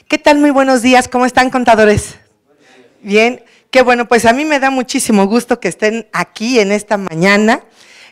¿Qué tal? Muy buenos días. ¿Cómo están, contadores? Bien. Qué bueno, pues a mí me da muchísimo gusto que estén aquí en esta mañana,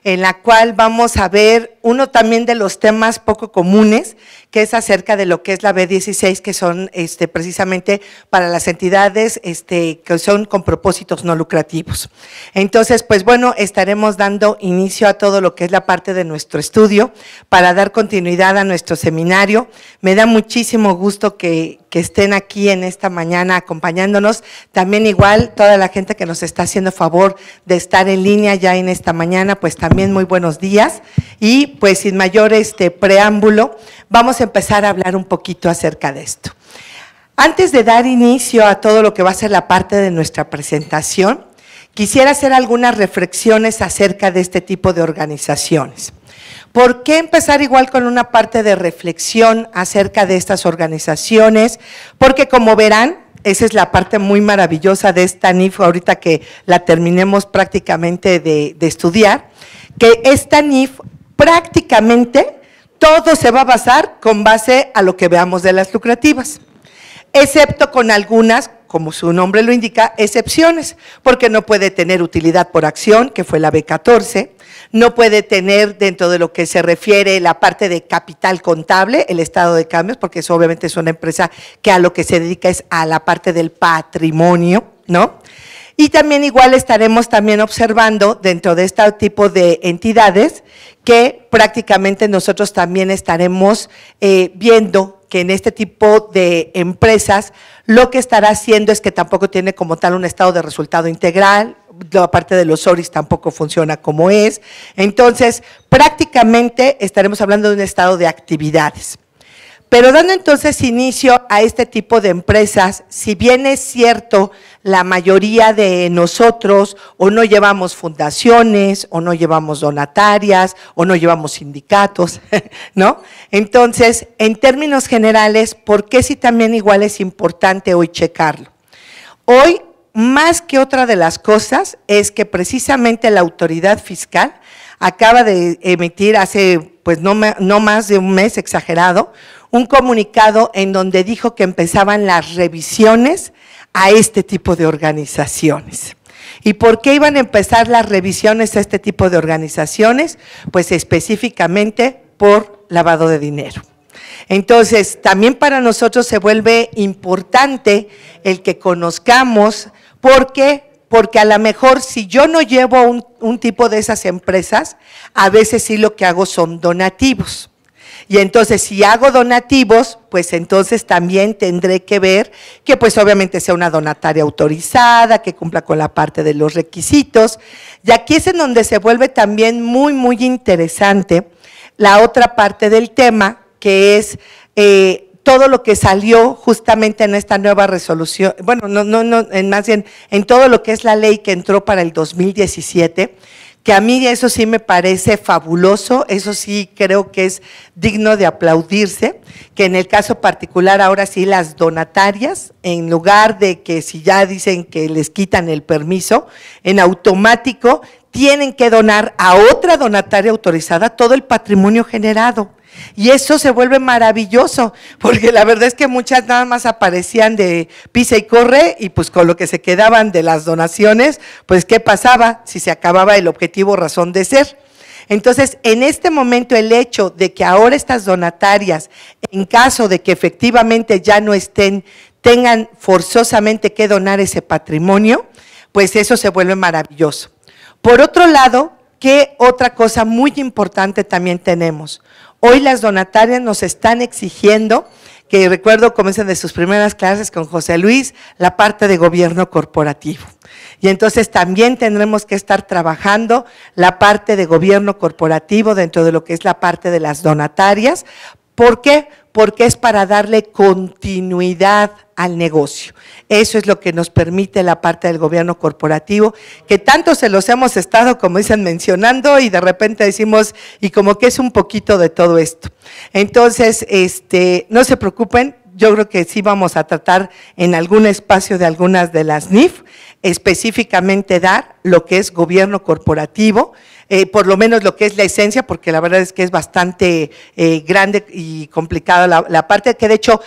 en la cual vamos a ver uno también de los temas poco comunes, que es acerca de lo que es la B16, que son precisamente para las entidades que son con propósitos no lucrativos. Entonces, pues bueno, estaremos dando inicio a todo lo que es la parte de nuestro estudio para dar continuidad a nuestro seminario. Me da muchísimo gusto que estén aquí en esta mañana acompañándonos. También igual toda la gente que nos está haciendo favor de estar en línea ya en esta mañana, pues también muy buenos días. Y pues sin mayor preámbulo, vamos a empezar a hablar un poquito acerca de esto. Antes de dar inicio a todo lo que va a ser la parte de nuestra presentación, quisiera hacer algunas reflexiones acerca de este tipo de organizaciones. ¿Por qué empezar igual con una parte de reflexión acerca de estas organizaciones? Porque como verán, esa es la parte muy maravillosa de esta NIF, ahorita que la terminemos prácticamente de estudiar, que esta NIF prácticamente todo se va a basar con base a lo que veamos de las lucrativas, excepto con algunas, como su nombre lo indica, excepciones, porque no puede tener utilidad por acción, que fue la B14, no puede tener dentro de lo que se refiere la parte de capital contable, el estado de cambios, porque eso obviamente es una empresa que a lo que se dedica es a la parte del patrimonio, ¿no? Y también igual estaremos también observando dentro de este tipo de entidades que prácticamente nosotros también estaremos viendo que en este tipo de empresas lo que estará haciendo es que tampoco tiene como tal un estado de resultado integral, la parte de los ORIS tampoco funciona como es, entonces prácticamente estaremos hablando de un estado de actividades. Pero dando entonces inicio a este tipo de empresas, si bien es cierto, la mayoría de nosotros o no llevamos fundaciones, o no llevamos donatarias, o no llevamos sindicatos, ¿no? Entonces, en términos generales, ¿por qué si también igual es importante hoy checarlo? Hoy, más que otra de las cosas, es que precisamente la autoridad fiscal acaba de emitir hace, pues no más de un mes, exagerado, un comunicado en donde dijo que empezaban las revisiones a este tipo de organizaciones. ¿Y por qué iban a empezar las revisiones a este tipo de organizaciones? Pues específicamente por lavado de dinero. Entonces, también para nosotros se vuelve importante el que conozcamos, ¿por qué? Porque a lo mejor si yo no llevo un tipo de esas empresas, a veces sí lo que hago son donativos. Y entonces si hago donativos, pues entonces también tendré que ver que pues obviamente sea una donataria autorizada, que cumpla con la parte de los requisitos. Y aquí es en donde se vuelve también muy, muy interesante la otra parte del tema, que es todo lo que salió justamente en esta nueva resolución, bueno, más bien en todo lo que es la ley que entró para el 2017, que a mí eso sí me parece fabuloso, eso sí creo que es digno de aplaudirse, que en el caso particular ahora sí las donatarias, en lugar de que si ya dicen que les quitan el permiso, en automático tienen que donar a otra donataria autorizada todo el patrimonio generado. Y eso se vuelve maravilloso, porque la verdad es que muchas nada más aparecían de pisa y corre y pues con lo que se quedaban de las donaciones, pues ¿qué pasaba? Si se acababa el objetivo razón de ser. Entonces, en este momento el hecho de que ahora estas donatarias, en caso de que efectivamente ya no tengan forzosamente que donar ese patrimonio, pues eso se vuelve maravilloso. Por otro lado, ¿qué otra cosa muy importante también tenemos? Hoy las donatarias nos están exigiendo, que recuerdo comienzan de sus primeras clases con José Luis, la parte de gobierno corporativo. Y entonces también tendremos que estar trabajando la parte de gobierno corporativo dentro de lo que es la parte de las donatarias. ¿Por qué? Porque es para darle continuidad al negocio. Eso es lo que nos permite la parte del gobierno corporativo, que tanto se los hemos estado, como dicen, mencionando y de repente decimos, y como que es un poquito de todo esto. Entonces, no se preocupen, yo creo que sí vamos a tratar en algún espacio de algunas de las NIF, específicamente dar lo que es gobierno corporativo, por lo menos lo que es la esencia, porque la verdad es que es bastante grande y complicada la parte que de hecho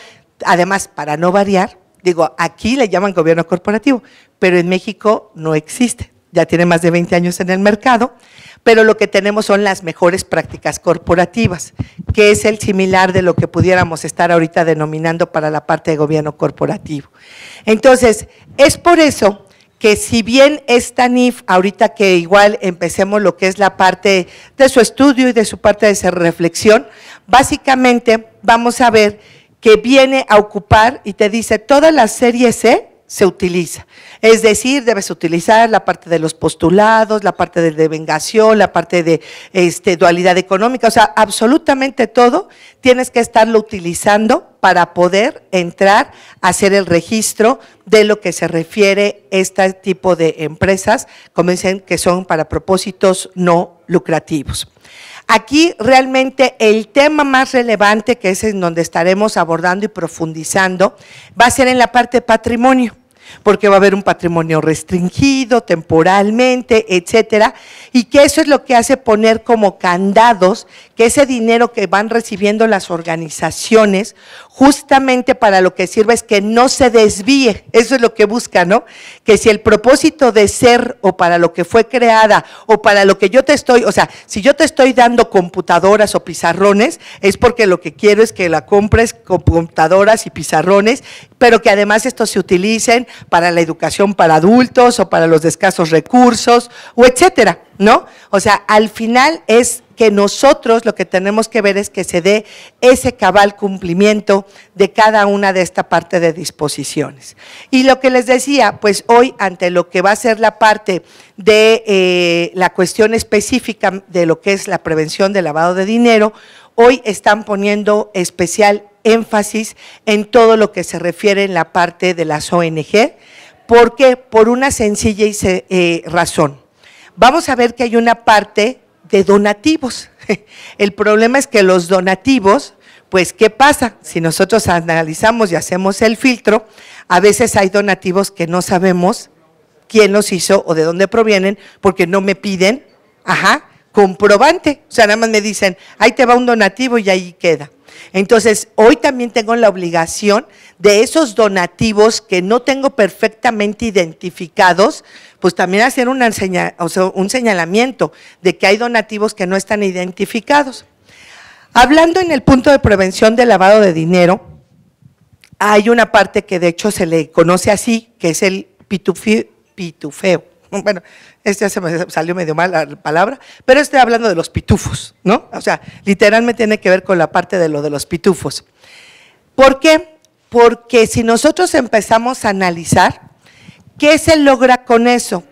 además, para no variar, digo, aquí le llaman gobierno corporativo, pero en México no existe, ya tiene más de 20 años en el mercado, pero lo que tenemos son las mejores prácticas corporativas, que es el similar de lo que pudiéramos estar ahorita denominando para la parte de gobierno corporativo. Entonces, es por eso que si bien esta NIF, ahorita que igual empecemos lo que es la parte de su estudio y de su parte de esa reflexión, básicamente vamos a ver que viene a ocupar y te dice toda la serie C se utiliza, es decir, debes utilizar la parte de los postulados, la parte de devengación, la parte de dualidad económica, o sea, absolutamente todo tienes que estarlo utilizando para poder entrar a hacer el registro de lo que se refiere a este tipo de empresas, como dicen, que son para propósitos no lucrativos. Aquí realmente el tema más relevante, que es en donde estaremos abordando y profundizando, va a ser en la parte de patrimonio, porque va a haber un patrimonio restringido temporalmente, etcétera, y que eso es lo que hace poner como candados que ese dinero que van recibiendo las organizaciones, justamente para lo que sirve es que no se desvíe, eso es lo que busca, ¿no? Que si el propósito de ser o para lo que fue creada o para lo que yo te estoy, o sea, si yo te estoy dando computadoras o pizarrones, es porque lo que quiero es que la compres con computadoras y pizarrones, pero que además estos se utilicen para la educación para adultos o para los de escasos recursos o etcétera, ¿no? O sea, al final es que nosotros lo que tenemos que ver es que se dé ese cabal cumplimiento de cada una de esta parte de disposiciones. Y lo que les decía, pues hoy ante lo que va a ser la parte de la cuestión específica de lo que es la prevención del lavado de dinero, hoy están poniendo especial énfasis en todo lo que se refiere en la parte de las ONG, porque por una sencilla razón. Vamos a ver que hay una parte de donativos. El problema es que los donativos, pues ¿qué pasa? Si nosotros analizamos y hacemos el filtro, a veces hay donativos que no sabemos quién los hizo o de dónde provienen, porque no me piden, comprobante, o sea, nada más me dicen, ahí te va un donativo y ahí queda. Entonces, hoy también tengo la obligación de esos donativos que no tengo perfectamente identificados, pues también hacer un señalamiento de que hay donativos que no están identificados. Hablando en el punto de prevención del lavado de dinero, hay una parte que de hecho se le conoce así, que es el pitufeo. Bueno, ya se me salió medio mal la palabra, pero estoy hablando de los pitufos, ¿no? O sea, literalmente tiene que ver con la parte de lo de los pitufos. ¿Por qué? Porque si nosotros empezamos a analizar, ¿qué se logra con eso?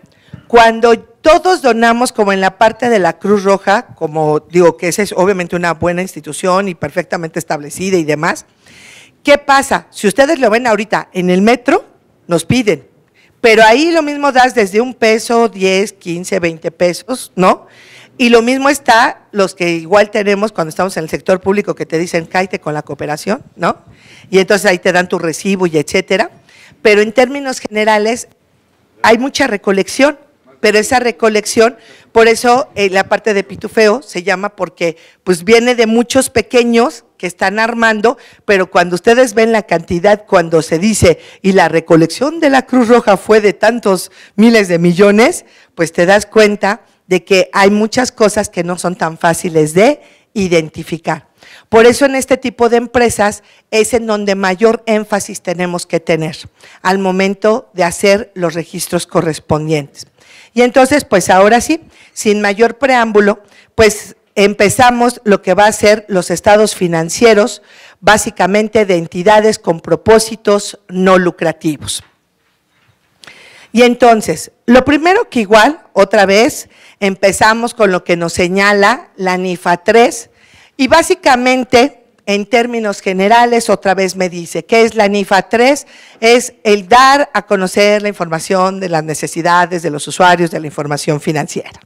Cuando todos donamos, como en la parte de la Cruz Roja, como digo que esa es obviamente una buena institución y perfectamente establecida y demás, ¿qué pasa? Si ustedes lo ven ahorita en el metro, nos piden, pero ahí lo mismo das desde $1, 10, 15, 20 pesos, ¿no? Y lo mismo está los que igual tenemos cuando estamos en el sector público que te dicen, cállate con la cooperación, ¿no? Y entonces ahí te dan tu recibo y etcétera. Pero en términos generales hay mucha recolección, pero esa recolección, por eso la parte de pitufeo se llama porque pues viene de muchos pequeños que están armando, pero cuando ustedes ven la cantidad, cuando se dice, y la recolección de la Cruz Roja fue de tantos miles de millones, pues te das cuenta de que hay muchas cosas que no son tan fáciles de identificar. Por eso en este tipo de empresas es en donde mayor énfasis tenemos que tener al momento de hacer los registros correspondientes. Y entonces, pues ahora sí, sin mayor preámbulo, pues empezamos lo que va a ser los estados financieros, básicamente de entidades con propósitos no lucrativos. Y entonces, lo primero que igual, otra vez, empezamos con lo que nos señala la NIFA 3, y básicamente, en términos generales, otra vez me dice, ¿qué es la NIFA 3? Es el dar a conocer la información de las necesidades de los usuarios de la información financiera.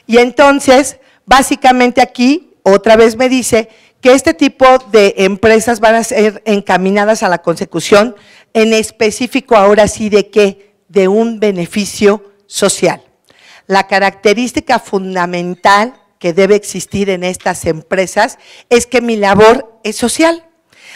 Y entonces, básicamente aquí, otra vez me dice que este tipo de empresas van a ser encaminadas a la consecución, en específico ahora sí de qué, de un beneficio social. La característica fundamental que debe existir en estas empresas es que mi labor es social.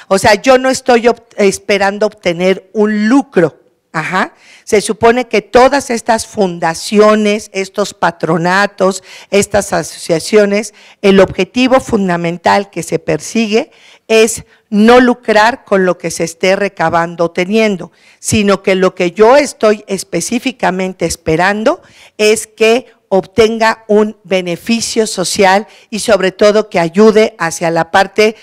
O sea, yo no estoy esperando obtener un lucro. Ajá. Se supone que todas estas fundaciones, estos patronatos, estas asociaciones, el objetivo fundamental que se persigue es no lucrar con lo que se esté recabando o teniendo, sino que lo que yo estoy específicamente esperando es que obtenga un beneficio social y sobre todo que ayude hacia la parte.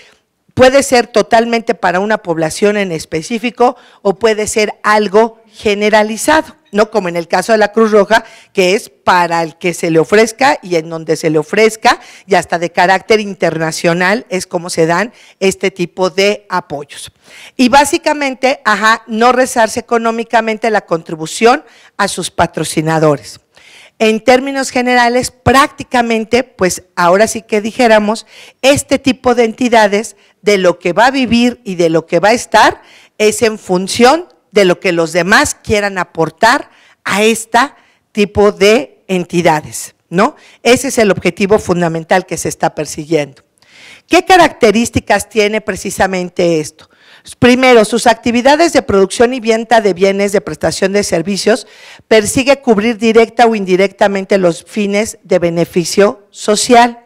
Puede ser totalmente para una población en específico o puede ser algo generalizado, ¿no? Como en el caso de la Cruz Roja, que es para el que se le ofrezca y en donde se le ofrezca y hasta de carácter internacional es como se dan este tipo de apoyos. Y básicamente, no rezarse económicamente la contribución a sus patrocinadores. En términos generales, prácticamente, pues ahora sí que dijéramos, este tipo de entidades de lo que va a vivir y de lo que va a estar es en función de lo que los demás quieran aportar a este tipo de entidades, ¿no? Ese es el objetivo fundamental que se está persiguiendo. ¿Qué características tiene precisamente esto? Primero, sus actividades de producción y venta de bienes, de prestación de servicios, persigue cubrir directa o indirectamente los fines de beneficio social.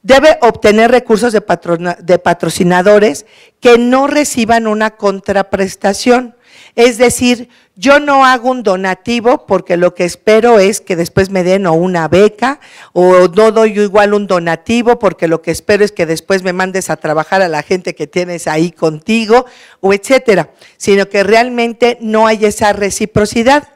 Debe obtener recursos de patrocinadores que no reciban una contraprestación. Es decir, yo no hago un donativo porque lo que espero es que después me den o una beca, o no doy yo igual un donativo porque lo que espero es que después me mandes a trabajar a la gente que tienes ahí contigo, o etcétera, sino que realmente no hay esa reciprocidad.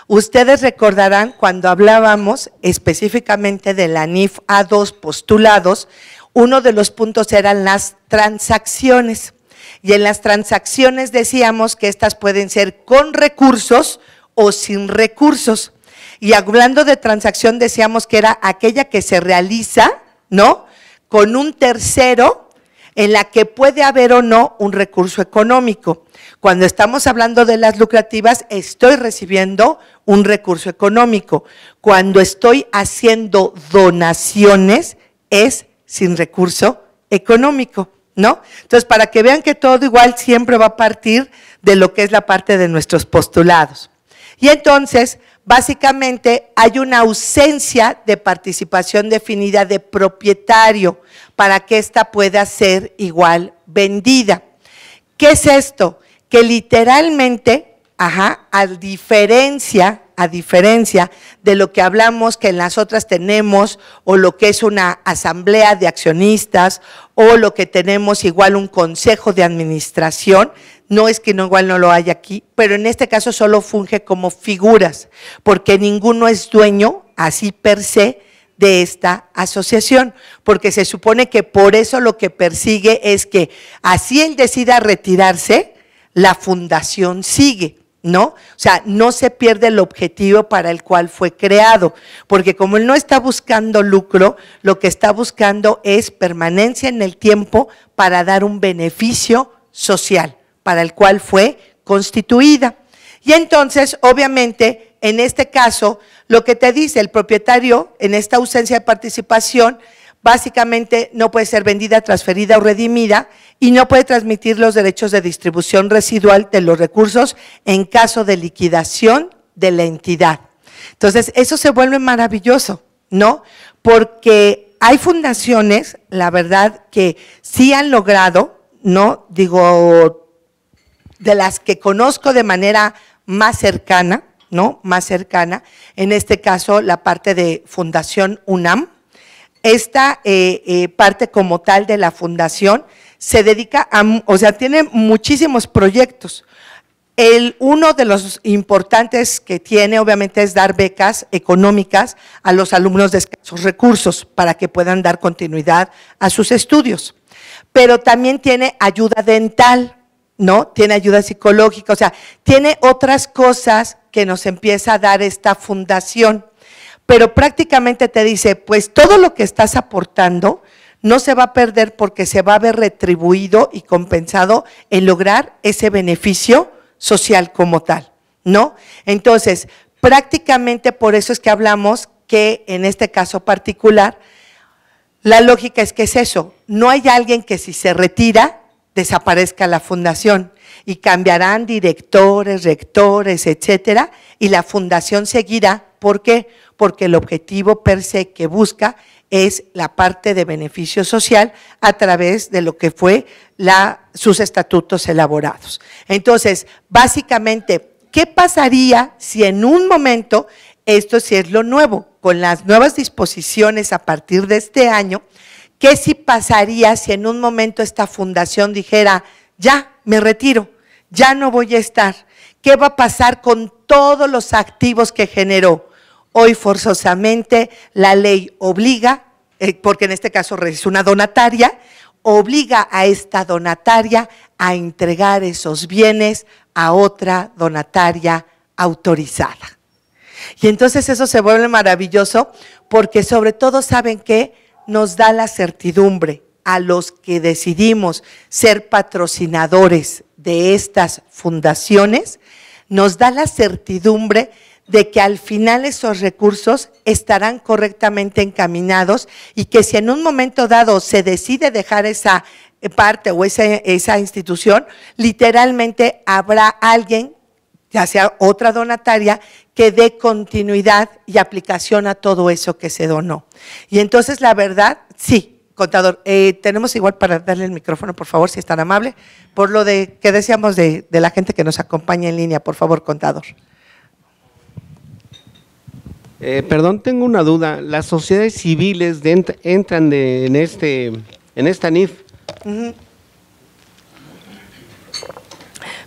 Ustedes recordarán cuando hablábamos específicamente de la NIF A2 postulados, uno de los puntos eran las transacciones. Y en las transacciones decíamos que estas pueden ser con recursos o sin recursos. Y hablando de transacción decíamos que era aquella que se realiza, ¿no?, con un tercero, en la que puede haber o no un recurso económico. Cuando estamos hablando de las lucrativas, estoy recibiendo un recurso económico. Cuando estoy haciendo donaciones, es sin recurso económico, ¿no? Entonces, para que vean que todo igual siempre va a partir de lo que es la parte de nuestros postulados. Y entonces, básicamente, hay una ausencia de participación definida de propietario para que ésta pueda ser igual vendida. ¿Qué es esto? Que literalmente, a diferencia de lo que hablamos que en las otras tenemos, o lo que es una asamblea de accionistas, o lo que tenemos igual un consejo de administración, no es que no igual no lo haya aquí, pero en este caso solo funge como figuras, porque ninguno es dueño, así per se, de esta asociación, porque se supone que por eso lo que persigue es que así él decida retirarse, la fundación sigue, ¿no? O sea, no se pierde el objetivo para el cual fue creado, porque como él no está buscando lucro, lo que está buscando es permanencia en el tiempo para dar un beneficio social, para el cual fue constituida. Y entonces, obviamente, en este caso, lo que te dice el propietario, en esta ausencia de participación, básicamente no puede ser vendida, transferida o redimida y no puede transmitir los derechos de distribución residual de los recursos en caso de liquidación de la entidad. Entonces, eso se vuelve maravilloso, ¿no? Porque hay fundaciones, la verdad, que sí han logrado, ¿no? Digo, de las que conozco de manera más cercana, ¿no? Más cercana, en este caso la parte de Fundación UNAM. Esta parte como tal de la fundación se dedica a, o sea, tiene muchísimos proyectos. Uno de los importantes que tiene obviamente es dar becas económicas a los alumnos de escasos recursos para que puedan dar continuidad a sus estudios. Pero también tiene ayuda dental, ¿no? Tiene ayuda psicológica, o sea, tiene otras cosas que nos empieza a dar esta fundación. Pero prácticamente te dice, pues todo lo que estás aportando no se va a perder porque se va a ver retribuido y compensado en lograr ese beneficio social como tal, ¿no? Entonces, prácticamente por eso es que hablamos que en este caso particular, la lógica es que es eso, no hay alguien que si se retira desaparezca la fundación y cambiarán directores, rectores, etcétera, y la fundación seguirá. ¿Por qué? Porque el objetivo per se que busca es la parte de beneficio social a través de lo que fue sus estatutos elaborados. Entonces, básicamente, ¿qué pasaría si en un momento, esto sí es lo nuevo, con las nuevas disposiciones a partir de este año, qué sí pasaría si en un momento esta fundación dijera, ya me retiro, ya no voy a estar? ¿Qué va a pasar con todos los activos que generó? Hoy forzosamente la ley obliga, porque en este caso es una donataria, obliga a esta donataria a entregar esos bienes a otra donataria autorizada. Y entonces eso se vuelve maravilloso porque sobre todo saben que nos da la certidumbre a los que decidimos ser patrocinadores de estas fundaciones, nos da la certidumbre de que al final esos recursos estarán correctamente encaminados y que si en un momento dado se decide dejar esa parte o esa institución, literalmente habrá alguien, ya sea otra donataria, que dé continuidad y aplicación a todo eso que se donó. Y entonces la verdad, sí, contador, tenemos igual para darle el micrófono, por favor, si es tan amable, por lo de que decíamos de la gente que nos acompaña en línea, por favor, contador. Perdón, tengo una duda. ¿Las sociedades civiles entran en esta NIF?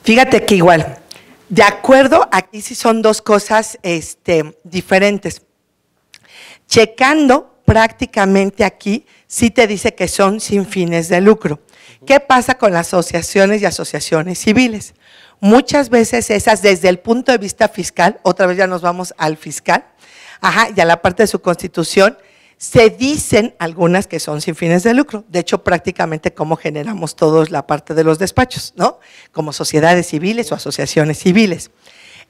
Fíjate que igual, de acuerdo, aquí sí son dos cosas diferentes. Checando prácticamente aquí, sí te dice que son sin fines de lucro. ¿Qué pasa con las asociaciones y asociaciones civiles? Muchas veces esas, desde el punto de vista fiscal, otra vez ya nos vamos al fiscal, y a la parte de su constitución, se dicen algunas que son sin fines de lucro. De hecho, prácticamente como generamos todos la parte de los despachos, ¿no? Como sociedades civiles o asociaciones civiles.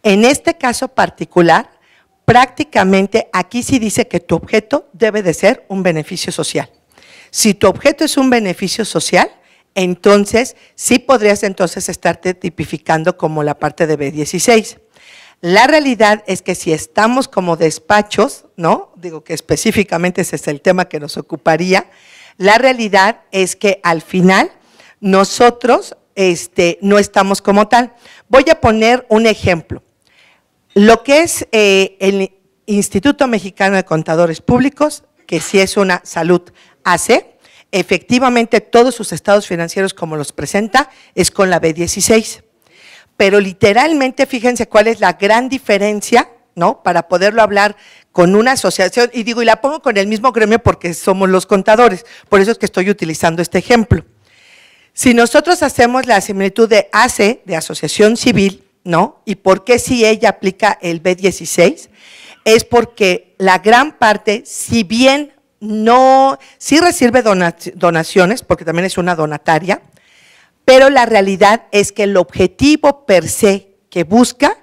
En este caso particular, prácticamente aquí sí dice que tu objeto debe de ser un beneficio social. Si tu objeto es un beneficio social, entonces sí podrías entonces estarte tipificando como la parte de B16. La realidad es que si estamos como despachos, ¿no? Digo que específicamente ese es el tema que nos ocuparía, la realidad es que al final nosotros no estamos como tal. Voy a poner un ejemplo. Lo que es el Instituto Mexicano de Contadores Públicos, que sí es una Salud AC, efectivamente todos sus estados financieros como los presenta es con la B16. Pero literalmente, fíjense cuál es la gran diferencia, ¿no? Para poderlo hablar con una asociación, y digo, y la pongo con el mismo gremio porque somos los contadores, por eso es que estoy utilizando este ejemplo. Si nosotros hacemos la similitud de AC, de asociación civil, ¿no? ¿Y por qué si ella aplica el B16? Es porque la gran parte, si bien no, sí recibe donaciones, porque también es una donataria, pero la realidad es que el objetivo per se que busca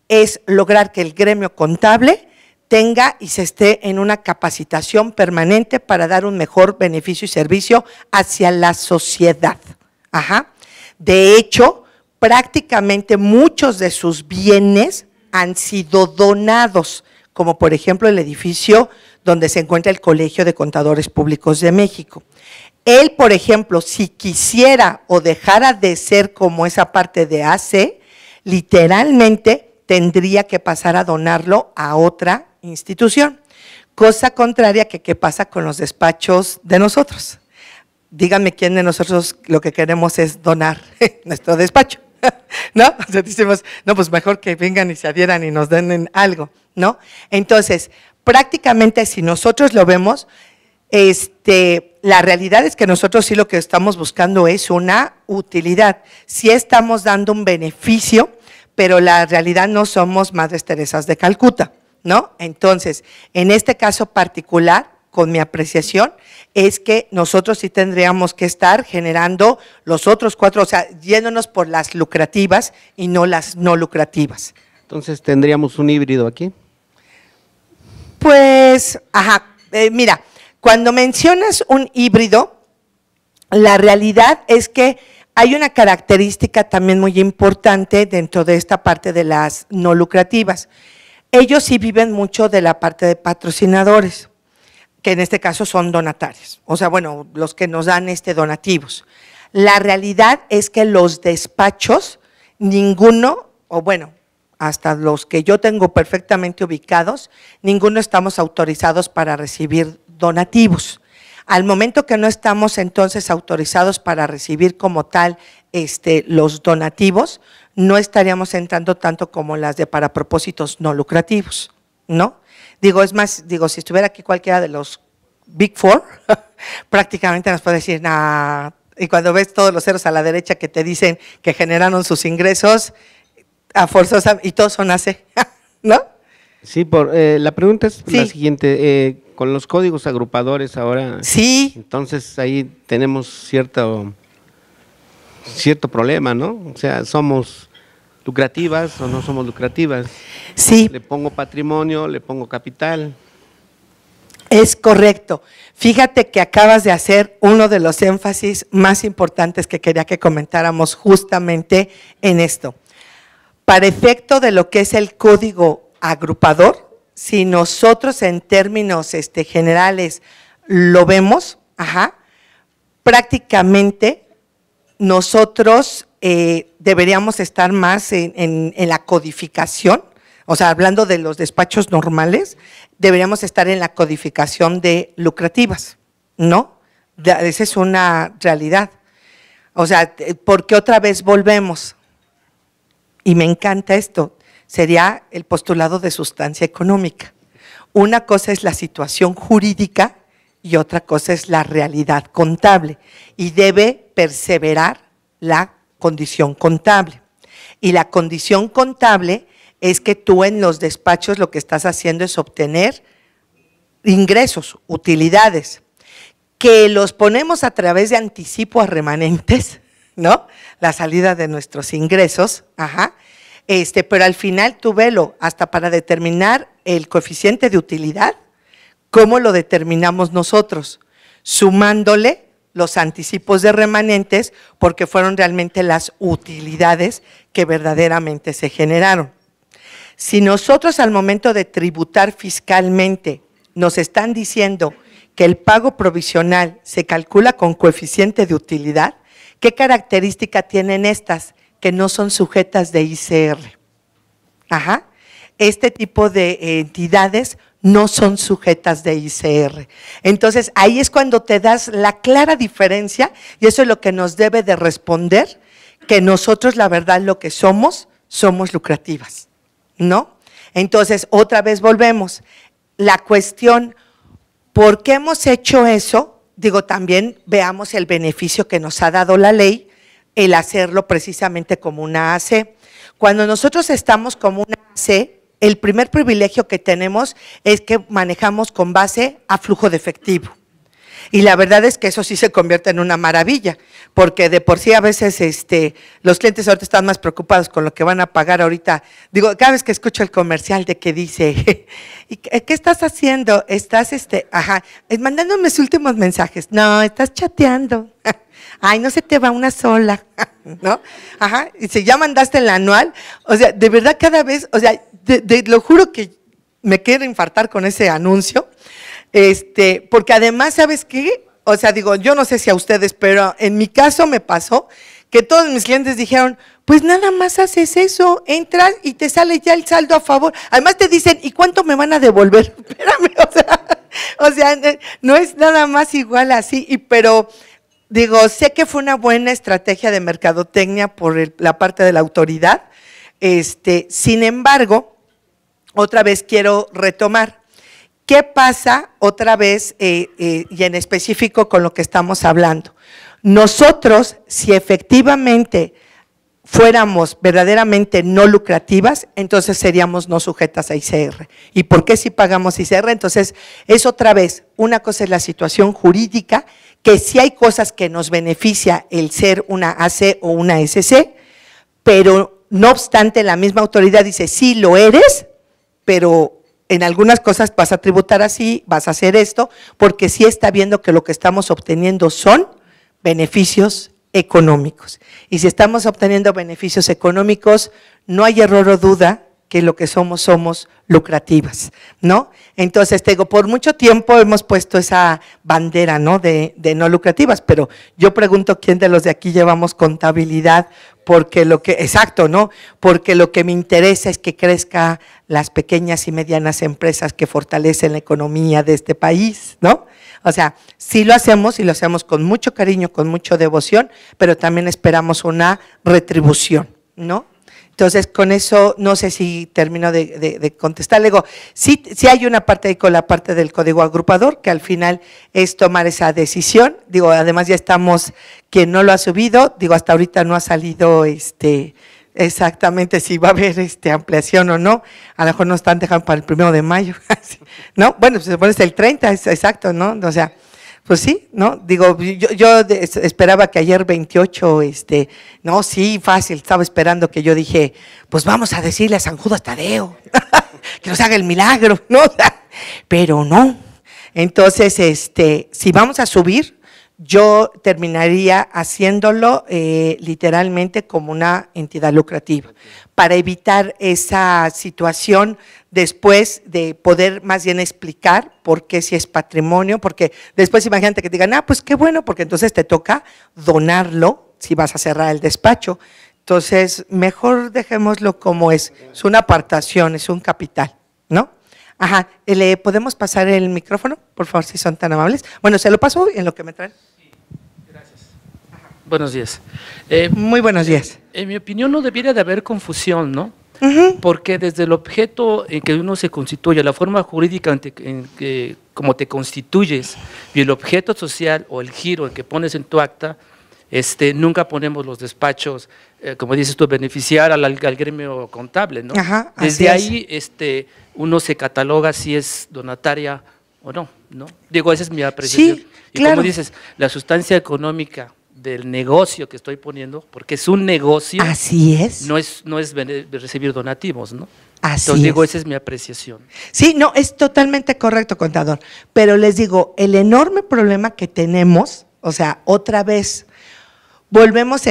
es lograr que el gremio contable tenga y se esté en una capacitación permanente para dar un mejor beneficio y servicio hacia la sociedad. De hecho, prácticamente muchos de sus bienes han sido donados, como por ejemplo el edificio donde se encuentra el Colegio de Contadores Públicos de México. Él, por ejemplo, si quisiera o dejara de ser como esa parte de AC, literalmente tendría que pasar a donarlo a otra institución. Cosa contraria que qué pasa con los despachos de nosotros. Díganme quién de nosotros lo que queremos es donar nuestro despacho, ¿no? O sea, decimos, no, pues mejor que vengan y se adhieran y nos den algo, ¿no? Entonces, prácticamente si nosotros lo vemos, la realidad es que nosotros sí lo que estamos buscando es una utilidad. Sí estamos dando un beneficio, pero la realidad no somos Madres Teresas de Calcuta, ¿no? Entonces, en este caso particular, con mi apreciación, es que nosotros sí tendríamos que estar generando los otros 4, o sea, yéndonos por las lucrativas y no las no lucrativas. Entonces, ¿tendríamos un híbrido aquí? Pues, mira, cuando mencionas un híbrido, la realidad es que Hay una característica también muy importante dentro de esta parte de las no lucrativas. Ellos sí viven mucho de la parte de patrocinadores, que en este caso son donatarios, o sea, bueno, los que nos dan donativos. La realidad es que los despachos, ninguno, o bueno, hasta los que yo tengo perfectamente ubicados, ninguno estamos autorizados para recibir donativos. Al momento que no estamos entonces autorizados para recibir como tal los donativos, no estaríamos entrando tanto como las de para propósitos no lucrativos, ¿no? Digo, es más, digo, si estuviera aquí cualquiera de los Big Four, prácticamente nos puede decir, nah, y cuando ves todos los ceros a la derecha que te dicen que generaron sus ingresos, a forzosa, y todos son AC, ¿no? Sí, la pregunta es Sí. la siguiente, con los códigos agrupadores ahora, Sí, entonces ahí tenemos cierto problema, ¿no? O sea, ¿somos lucrativas o no somos lucrativas? sí. Le pongo patrimonio, le pongo capital. Es correcto. Fíjate que acabas de hacer uno de los énfasis más importantes que quería que comentáramos justamente en esto. Para efecto de lo que es el código agrupador, si nosotros en términos generales lo vemos, prácticamente nosotros deberíamos estar más en la codificación, o sea, hablando de los despachos normales, deberíamos estar en la codificación de lucrativas, ¿no? Esa es una realidad. O sea, porque otra vez volvemos, y me encanta esto, sería el postulado de sustancia económica. Una cosa es la situación jurídica y otra cosa es la realidad contable, y debe perseverar la condición contable. Y la condición contable es que tú en los despachos lo que estás haciendo es obtener ingresos, utilidades, que los ponemos a través de anticipo a remanentes, ¿no? La salida de nuestros ingresos, pero al final tú velo, hasta para determinar el coeficiente de utilidad, ¿cómo lo determinamos nosotros? Sumándole los anticipos de remanentes, porque fueron realmente las utilidades que verdaderamente se generaron. Si nosotros al momento de tributar fiscalmente nos están diciendo que el pago provisional se calcula con coeficiente de utilidad, ¿qué característica tienen estas? Que no son sujetas de ICR. Este tipo de entidades no son sujetas de ICR. Entonces, ahí es cuando te das la clara diferencia, y eso es lo que nos debe de responder, que nosotros la verdad lo que somos lucrativas, ¿no? Entonces, otra vez volvemos. La cuestión, ¿por qué hemos hecho eso? Digo, también veamos el beneficio que nos ha dado la ley, el hacerlo precisamente como una AC. Cuando nosotros estamos como una AC, el primer privilegio que tenemos es que manejamos con base a flujo de efectivo. Y la verdad es que eso sí se convierte en una maravilla, porque de por sí a veces los clientes ahorita están más preocupados con lo que van a pagar ahorita. Digo, cada vez que escucho el comercial de que dice, ¿qué estás haciendo? Estás, mandándome mis últimos mensajes. No, estás chateando. Ay, no se te va una sola, ¿no? Y si ya mandaste el anual, o sea, de verdad cada vez, o sea, lo juro que me quiero infartar con ese anuncio, porque además, ¿sabes qué? O sea, digo, yo no sé si a ustedes, pero en mi caso me pasó que todos mis clientes dijeron, pues nada más haces eso, entras y te sale ya el saldo a favor. Además te dicen, ¿y cuánto me van a devolver? Espérame, o sea, no es nada más igual así, pero digo, sé que fue una buena estrategia de mercadotecnia por la parte de la autoridad. Sin embargo, otra vez quiero retomar. ¿Qué pasa otra vez y en específico con lo que estamos hablando? Nosotros, si efectivamente fuéramos verdaderamente no lucrativas, entonces seríamos no sujetas a ICR. ¿Y por qué si pagamos ICR? Entonces, es otra vez, una cosa es la situación jurídica, que sí hay cosas que nos beneficia el ser una AC o una SC, pero no obstante la misma autoridad dice, sí lo eres, pero en algunas cosas vas a tributar así, vas a hacer esto, porque sí está viendo que lo que estamos obteniendo son beneficios económicos. Y si estamos obteniendo beneficios económicos, no hay error o duda que lo que somos lucrativas, ¿no? Entonces, te digo, por mucho tiempo hemos puesto esa bandera, ¿no? De no lucrativas, pero yo pregunto quién de los de aquí llevamos contabilidad, porque exacto, ¿no? Porque lo que me interesa es que crezca las pequeñas y medianas empresas que fortalecen la economía de este país, ¿no? O sea, sí lo hacemos y lo hacemos con mucho cariño, con mucha devoción, pero también esperamos una retribución, ¿no? Entonces, con eso, no sé si termino de contestar. Le digo, sí hay una parte ahí con la parte del código agrupador, que al final es tomar esa decisión. Digo, además ya estamos, quien no lo ha subido, digo, hasta ahorita no ha salido exactamente si va a haber ampliación o no. A lo mejor nos están dejando para el 1 de mayo, ¿no? Bueno, pues se pone el 30, exacto, ¿no? O sea, pues sí, ¿no? Digo, yo esperaba que ayer 28, no, sí, fácil, estaba esperando que yo dije, pues vamos a decirle a San Judas Tadeo, que nos haga el milagro, ¿no? Pero no. Entonces, si vamos a subir, yo terminaría haciéndolo literalmente como una entidad lucrativa, para evitar esa situación después de poder más bien explicar por qué si es patrimonio, porque después imagínate que digan, pues qué bueno, porque entonces te toca donarlo si vas a cerrar el despacho. Entonces, mejor dejémoslo como es una apartación, es un capital, ¿no? Ajá, ¿le podemos pasar el micrófono, por favor, si son tan amables? Bueno, se lo paso en lo que me traen. Buenos días. Muy buenos días. En mi opinión no debería de haber confusión, ¿no? Porque desde el objeto en que uno se constituye, la forma jurídica en que como te constituyes y el objeto social o el giro en que pones en tu acta, nunca ponemos los despachos, como dices tú, beneficiar al gremio contable, ¿no? Ajá, desde ahí uno se cataloga si es donataria o no, ¿no? Digo, esa es mi apreciación. Sí, y claro. como dices, la sustancia económica del negocio que estoy poniendo, porque es un negocio. Así es. No es recibir donativos, ¿no? Así Entonces digo, es. esa es mi apreciación. Sí, no, es totalmente correcto, contador, pero les digo, el enorme problema que tenemos, o sea, otra vez, volvemos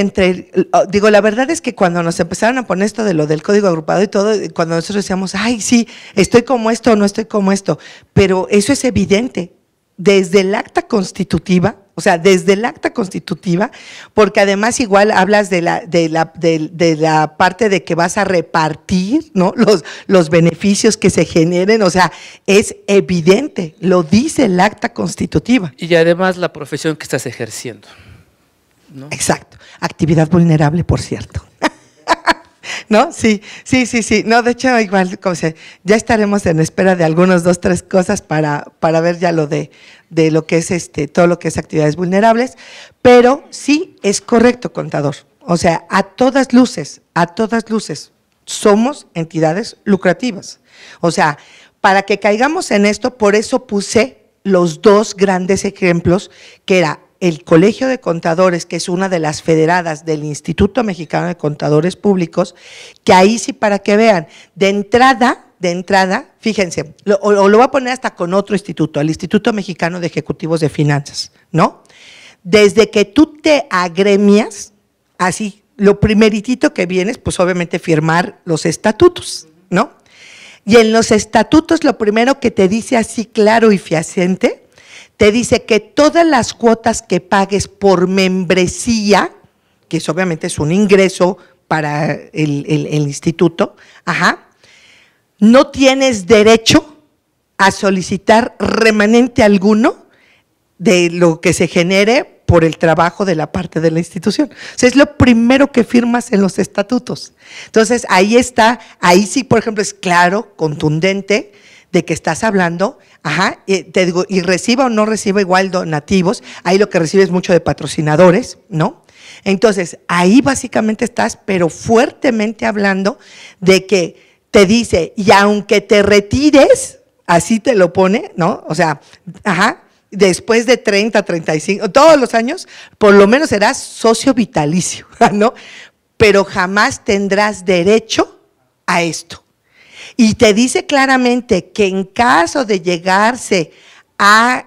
digo, la verdad es que cuando nos empezaron a poner esto de lo del código agrupado y todo, cuando nosotros decíamos, ay, sí, estoy como esto o no estoy como esto, pero eso es evidente, desde el acta constitutiva, o sea, desde el acta constitutiva, porque además igual hablas de la parte de que vas a repartir, ¿no? Los beneficios que se generen, o sea, es evidente, lo dice el acta constitutiva. Y además la profesión que estás ejerciendo, ¿no? Exacto, actividad vulnerable, por cierto. ¿No? Sí. No, de hecho, igual, ya estaremos en espera de algunos 2, 3 cosas para ver ya lo de lo que es todo lo que es actividades vulnerables, pero sí es correcto, contador. O sea, a todas luces, somos entidades lucrativas. O sea, para que caigamos en esto, por eso puse los 2 grandes ejemplos, que era el Colegio de Contadores, que es una de las federadas del Instituto Mexicano de Contadores Públicos, que ahí sí, para que vean, de entrada, fíjense, lo voy a poner hasta con otro instituto, el Instituto Mexicano de Ejecutivos de Finanzas, ¿no? Desde que tú te agremias, así, lo primeritito que vienes, pues obviamente firmar los estatutos, ¿no? Y en los estatutos lo primero que te dice así claro y fehaciente, te dice que todas las cuotas que pagues por membresía, que eso obviamente es un ingreso para el instituto, no tienes derecho a solicitar remanente alguno de lo que se genere por el trabajo de la parte de la institución. O sea, es lo primero que firmas en los estatutos. Entonces, ahí está, ahí sí, por ejemplo, es claro, contundente, de que estás hablando, te digo, y reciba o no reciba igual donativos, ahí lo que recibes mucho de patrocinadores, ¿no? Entonces, ahí básicamente estás, pero fuertemente hablando de que te dice, y aunque te retires, así te lo pone, ¿no? O sea, después de 30, 35, todos los años, por lo menos serás socio vitalicio, ¿no? Pero jamás tendrás derecho a esto. Y te dice claramente que en caso de llegarse a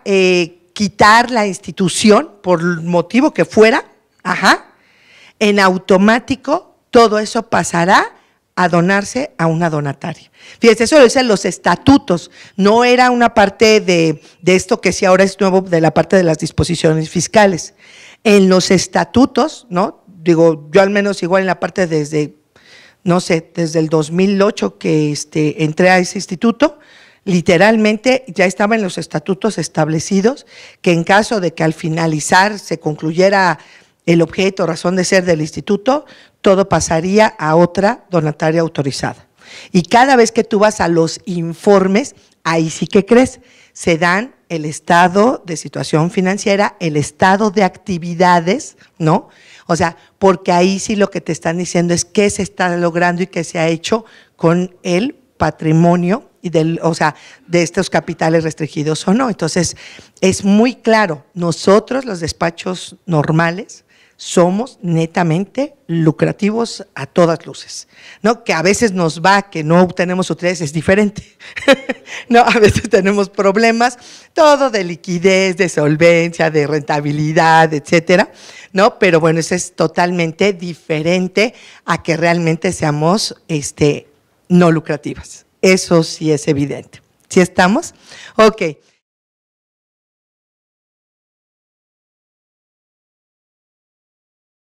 quitar la institución, por el motivo que fuera, Ajá. En automático, todo eso pasará a donarse a una donataria. Fíjense, eso lo dicen los estatutos, no era una parte de esto que sí ahora es nuevo, de la parte de las disposiciones fiscales. En los estatutos, ¿no? Digo, yo al menos igual en la parte desde, no sé, desde el 2008 que entré a ese instituto, literalmente ya estaba en los estatutos establecidos que en caso de que al finalizar se concluyera el objeto, razón de ser del instituto, todo pasaría a otra donataria autorizada. Y cada vez que tú vas a los informes, ahí sí que crees, se dan el estado de situación financiera, el estado de actividades, ¿no? O sea, porque ahí sí lo que te están diciendo es qué se está logrando y qué se ha hecho con el patrimonio y o sea, de estos capitales restringidos o no. Entonces, es muy claro, nosotros los despachos normales somos netamente lucrativos a todas luces, ¿no? Que a veces nos va, que no tenemos utilidades, es diferente, ¿no? A veces tenemos problemas, todo de liquidez, de solvencia, de rentabilidad, etcétera, ¿no? Pero bueno, eso es totalmente diferente a que realmente seamos no lucrativas. Eso sí es evidente. ¿Sí estamos? Ok.